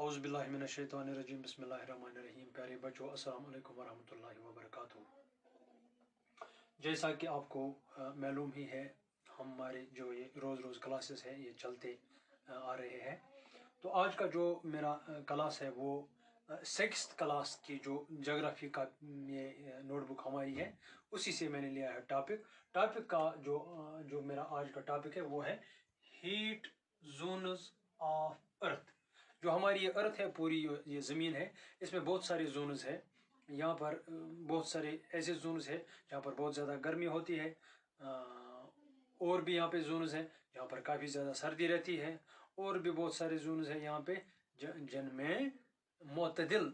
औज़ुबिल्लाहिमिनश्शैतानिर्रजीम बिस्मिल्लाहिर्रहमानिर्रहीम। प्यारे बच्चों, अस्सलाम वालेकुम वरहमतुल्लाहि वबरकातुहू। जैसा कि आपको मालूम ही है, हमारे जो ये रोज़ क्लासेस है ये चलते आ रहे हैं। तो आज का जो मेरा क्लास है वो सिक्स्थ क्लास की जो जोग्राफ़ी का ये नोटबुक हमारी है उसी से मैंने लिया है टॉपिक का जो मेरा आज का टॉपिक है वो है हीट जोन्स ऑफ अर्थ। जो हमारी ये अर्थ है, पूरी ये ज़मीन है, इसमें बहुत सारे जोन्स है। यहाँ पर बहुत सारे ऐसे जोन्स है जहाँ पर बहुत ज़्यादा गर्मी होती है, और भी यहाँ पे जोन्स है जहाँ पर काफ़ी ज़्यादा सर्दी रहती है, और भी बहुत सारे जोन्स है यहाँ पे जिनमें मुतदिल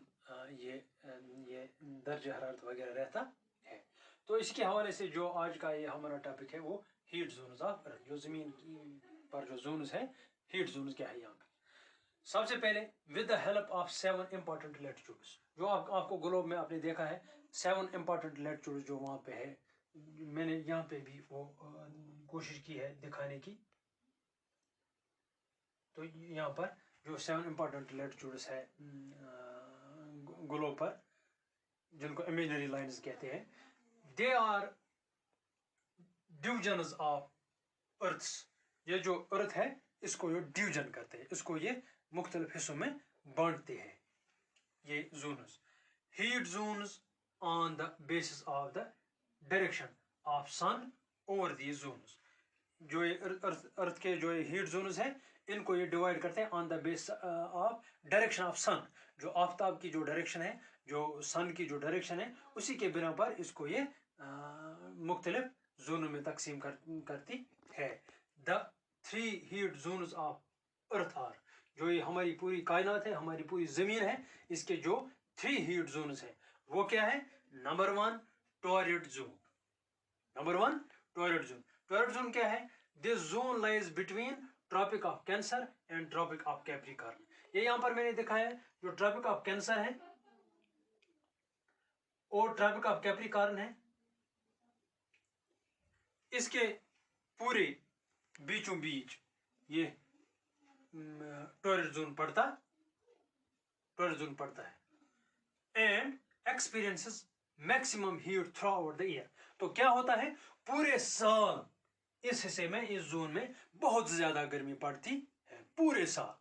ये दर्ज हरारत वगैरह रहता है। तो इसके हवाले से जो आज का ये हमारा टॉपिक है वो हीट जोन्स ऑफ अर्थ। जो ज़मीन पर जो जोन्स है, हीट जोन्स क्या है यहाँ पे। सबसे पहले with the help of 7 important latitudes, जो आपको ग्लोब में आपने देखा है 7 इंपॉर्टेंट लैटिट्यूड्स जो वहाँ पे है, मैंने यहाँ पे भी वो कोशिश की है दिखाने की। तो यहाँ पर जो 7 इंपॉर्टेंट लैटिट्यूड्स है ग्लोब पर, जिनको इमेजिनरी लाइन्स कहते हैं, they are divisions of earths. ये जो अर्थ है इसको ये डिवीजन करते हैं, इसको ये मुख्तलिफ हिस्सों में बांटते हैं ये zones. Heat zones on the basis of the direction of sun over the zones. जो ये अर्थ के जो ये हीट जोन्स है इनको ये डिवाइड करते हैं on the base of direction of sun. जो आफ्ताब की जो डायरेक्शन है, जो सन की जो डायरेक्शन है, उसी के बिना पर इसको ये मुख्तलिफ जोनों में तकसीम करती है। The 3 heat zones of earth are, जो ये हमारी पूरी कायनात है, हमारी पूरी ज़मीन है, इसके जो 3 हीट जोन्स हैं वो क्या है। Number 1 torrid zone. Number 1 torrid zone. Torrid zone क्या है। This zone lies between tropic of Cancer and tropic of Capricorn. ये यहाँ पर मैंने दिखाया है, जो ट्रॉपिक ऑफ कैंसर है और ट्रॉपिक ऑफ कैप्रिकॉर्न है, इसके पूरे बीचों बीच ये टॉररिड जोन पड़ता है and experiences maximum heat through out the year. तो क्या होता है, पूरे साल इस हिस्से में, इस जोन में बहुत ज्यादा गर्मी पड़ती है पूरे साल,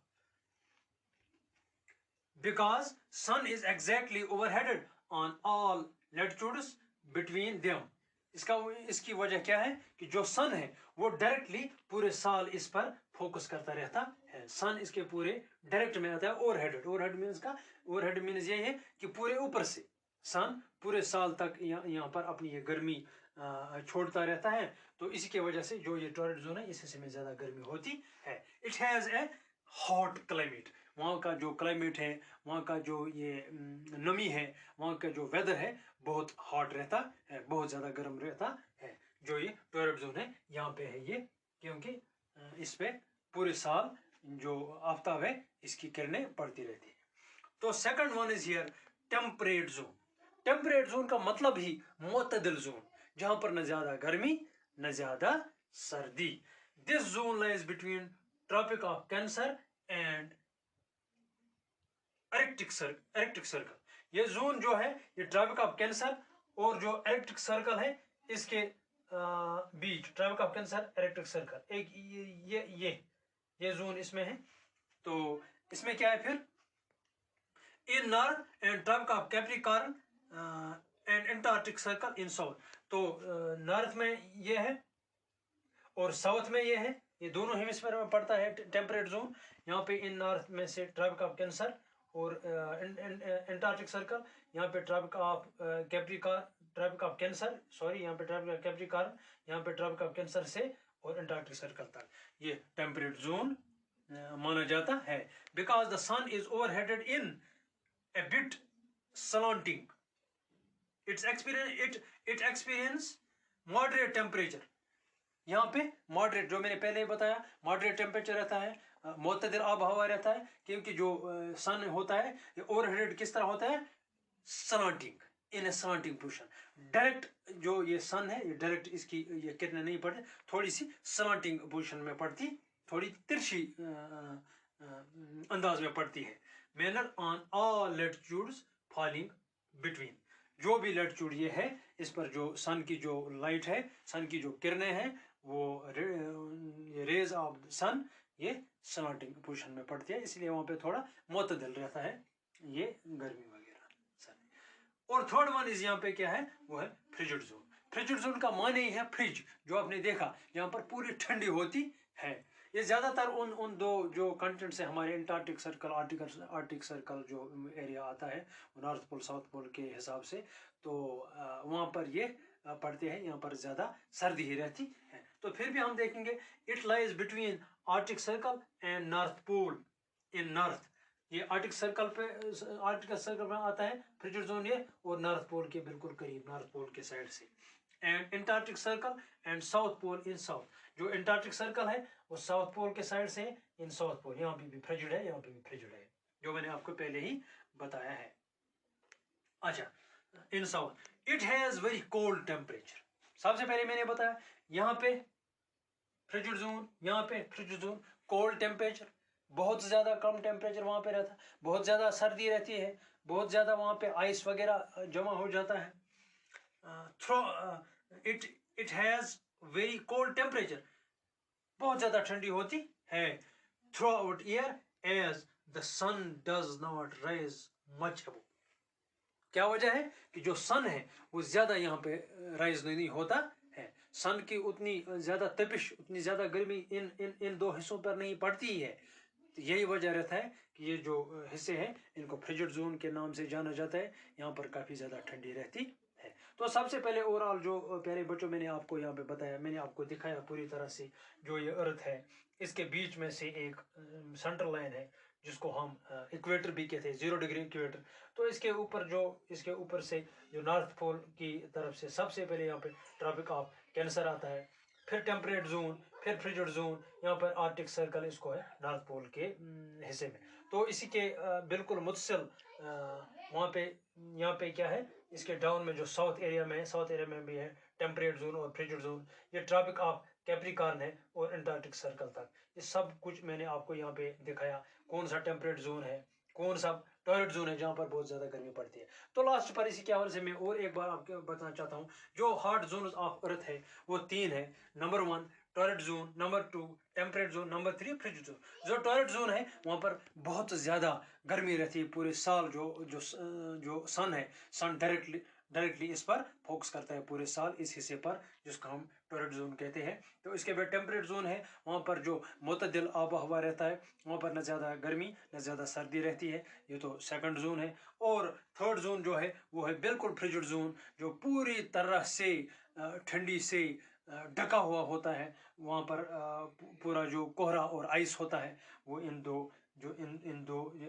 because sun is exactly overheaded on all latitudes between them. इसकी वजह क्या है कि जो सन है वो डायरेक्टली पूरे साल इस पर फोकस करता रहता है। सन इसके पूरे डायरेक्ट में आता है ओवरहेड मीन्स ये है कि पूरे ऊपर से सन पूरे साल तक यहाँ पर अपनी ये गर्मी छोड़ता रहता है। तो इसी की वजह से जो ये टॉररिड जोन है इस हिस्से में ज्यादा गर्मी होती है। It has a hot climate. वहाँ का जो क्लाइमेट है, वहाँ का जो ये नमी है, वहाँ का जो वेदर है बहुत हॉट रहता है, बहुत ज़्यादा गर्म रहता है। जो ये टॉररिड जोन है यहाँ पे है ये, क्योंकि इस पे पूरे साल जो आफ्ताब है इसकी किरणें पड़ती रहती है। तो second one is here temperate zone. Temperate zone का मतलब ही मुतदिल जोन, जहाँ पर न ज़्यादा गर्मी न ज़्यादा सर्दी। This zone lies between tropic of Cancer and Arctic circle. ये जोन जो है ये ट्रॉपिक ऑफ कैंसर और जो एरेक्टिक सर्कल है इसके बीच, tropic of cancer erratic circle, एक ये जोन इसमें है। तो इसमें क्या है फिर, in north and tropic of Capricorn and Antarctic circle in south. तो नॉर्थ में ये है और साउथ में ये है, ये दोनों हेमिस्फीयर में पड़ता है टेम्परेट जोन। यहाँ पे इन नॉर्थ में से ट्रॉपिक ऑफ कैंसर और एंटार्क्टिक सर्कल, यहाँ पे tropic of tropic of cancer, sorry यहाँ पे ट्रॉपिक ऑफ कैप्रिकॉर्न, यहाँ पे ट्रॉपिक ऑफ कैंसर से और एंटार्क्टिक सर्कल तक ये टेम्परेट जोन माना जाता है। Because the sun is overheaded in a bit slanting, it experience moderate temperature। यहाँ पे मॉडरेट, जो मैंने पहले ही बताया, मॉडरेट टेम्परेचर रहता है, मुतदिल आब हवा रहता है, क्योंकि जो सन होता है ये ओवरहेडेड किस तरह होता है, सलांटिंग, इन ए सलांटिंग पोजिशन। डायरेक्ट जो ये सन है ये डायरेक्ट इसकी ये किरणें नहीं पड़ती, थोड़ी सी सलांटिंग पोजिशन में पड़ती, थोड़ी तिरछी अंदाज में पड़ती है। manner on all latitudes falling between. जो भी लैटिट्यूड ये है इस पर जो सन की जो लाइट है, सन की जो किरणें हैं, वो रेज ऑफ सन ये स्लैंटिंग पोजीशन में पड़ती है, इसलिए वहां पे थोड़ा मुतदल रहता है ये गर्मी वगैरह सन। और थर्ड वन इज यहाँ पे क्या है, वो है फ्रिजिड जोन। फ्रिजिड जोन का माने ही है फ्रिज, जो आपने देखा जहाँ पर पूरी ठंडी होती है। ये ज़्यादातर उन दो जो कंटेंट से हमारे अंटार्कटिक सर्कल आर्टिक सर्कल जो एरिया आता है नॉर्थ पोल साउथ पोल के हिसाब से, तो वहाँ पर ये पड़ते हैं, यहाँ पर ज़्यादा सर्दी ही रहती है। तो फिर भी हम देखेंगे it lies between arctic circle and north pole in north. ये आर्टिक सर्कल में आता है फ्रिजिड जोन ये, और नॉर्थ पोल के बिल्कुल करीब, नॉर्थ पोल के साइड से। And Antarctic circle and south pole in south. जो अंटार्कटिक सर्कल है वो साउथ पोल के साइड से, इन साउथ पोल यहाँ पे भी फ्रिजिड है, यहाँ पे भी फ्रिजिड है, जो मैंने आपको पहले ही बताया है। अच्छा, in south it has very cold temperature. सबसे पहले मैंने बताया यहाँ पे फ्रिजिड जोन, यहाँ पे फ्रिजिड जोन, कोल्ड टेम्परेचर, बहुत ज़्यादा कम टेम्परेचर वहाँ पे रहता है, बहुत ज़्यादा सर्दी रहती है, बहुत ज़्यादा वहाँ पे आइस वगैरह जमा हो जाता है। It has very cold temperature, बहुत ज़्यादा ठंडी होती है throughout year as the sun does not rise much above. क्या वजह है कि जो सन है वो ज़्यादा यहाँ पे राइज नहीं होता है, सन की उतनी ज़्यादा तपिश, उतनी ज़्यादा गर्मी इन दो हिस्सों पर नहीं पड़ती है। तो यही वजह रहता है कि ये जो हिस्से हैं इनको फ्रिजिड जोन के नाम से जाना जाता है, यहाँ पर काफ़ी ज़्यादा ठंडी रहती है। तो सबसे पहले ओवरऑल जो प्यारे बच्चों मैंने आपको यहाँ पे बताया, मैंने आपको दिखाया पूरी तरह से जो ये अर्थ है, इसके बीच में से एक सेंट्रल लाइन है जिसको हम इक्वेटर भी कहते हैं, 0 डिग्री इक्वेटर। तो इसके ऊपर से जो नॉर्थ पोल की तरफ से सबसे पहले यहाँ पे ट्रॉपिक ऑफ कैंसर आता है, फिर टेम्परेट जोन, फिर फ्रिजिड जोन, यहाँ पर आर्टिक सर्कल इसको है नॉर्थ पोल के हिस्से में। तो इसी के बिल्कुल मुतसिल वहाँ पे यहाँ पे क्या है, इसके डाउन में जो साउथ एरिया में है, साउथ एरिया में भी है टेम्परेट जोन और फ्रिजिड जोन। ये ट्रॉपिक ऑफ कैप्रिकॉर्न है और अंटार्कटिक सर्कल तक, ये सब कुछ मैंने आपको यहाँ पे दिखाया, कौन सा टेम्परेट जोन है, कौन सा टॉयलेट जोन है जहाँ पर बहुत ज़्यादा गर्मी पड़ती है। तो लास्ट पर इसी के हवाले से मैं और एक बार आपको बताना चाहता हूँ, जो हॉट जोन ऑफ अर्थ है वो 3 है। Number 1 toilet zone, number 2 temperate zone, number 3 frigid zone. जो टॉयलेट जोन है वहाँ पर बहुत ज़्यादा गर्मी रहती है पूरे साल, जो सन है, सन डायरेक्टली इस पर फोकस करता है पूरे साल इस हिस्से पर, जिसको हम टॉयलेट जोन कहते हैं। तो इसके बाद टेम्परेट जोन है, वहाँ पर जो मुतदिल आब हवा रहता है, वहाँ पर न ज़्यादा गर्मी न ज़्यादा सर्दी रहती है, ये तो सेकंड जोन है। और थर्ड जोन जो है वो है बिल्कुल फ्रिजिड जोन, जो पूरी तरह से ठंडी से ढका हुआ होता है, वहाँ पर पूरा जो कोहरा और आइस होता है वो इन दो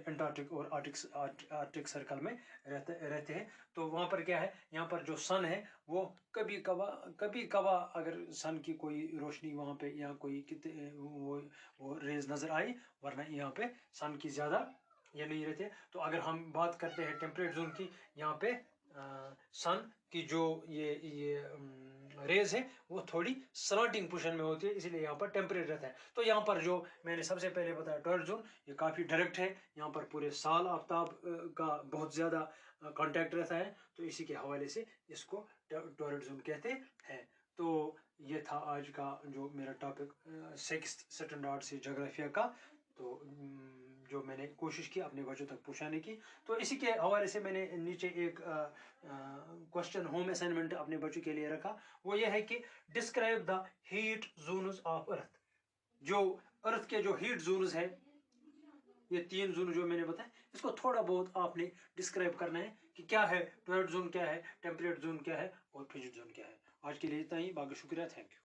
अंटार्कटिक और आर्टिक सर्कल में रहते हैं। तो वहाँ पर क्या है, यहाँ पर जो सन है वो कभी कभार अगर सन की कोई रोशनी वहाँ पे या कोई वो रेज नज़र आई, वरना यहाँ पे सन की ज़्यादा ये नहीं रहते। तो अगर हम बात करते हैं टेम्परेट जोन की, यहाँ पे सन की जो ये रेज है वो थोड़ी स्लैंटिंग पोजीशन में होती है, इसलिए यहाँ पर टेम्परेट रहता है। तो यहाँ पर जो मैंने सबसे पहले बताया टॉयलेट जोन, ये काफ़ी डायरेक्ट है, यहाँ पर पूरे साल आफ्ताब का बहुत ज़्यादा कांटेक्ट रहता है, तो इसी के हवाले से इसको टॉयलेट जोन कहते हैं। तो ये था आज का जो मेरा टॉपिक 6th स्टैंडर्ड से जोग्राफिया का, तो जो मैंने कोशिश की अपने बच्चों तक पहुँचाने की। तो इसी के हवाले से मैंने नीचे एक क्वेश्चन होम असाइनमेंट अपने बच्चों के लिए रखा, वो ये है कि describe the heat zones of अर्थ। जो अर्थ के जो हीट जोन्स है, ये 3 जोन जो मैंने बताया, इसको थोड़ा बहुत आपने डिस्क्राइब करना है कि क्या है, टॉयलेट जोन क्या है, टेम्परेट जोन क्या है और फ्रिजिड जोन क्या है। आज के लिए इतना ही, बाकी शुक्रिया, थैंक यू।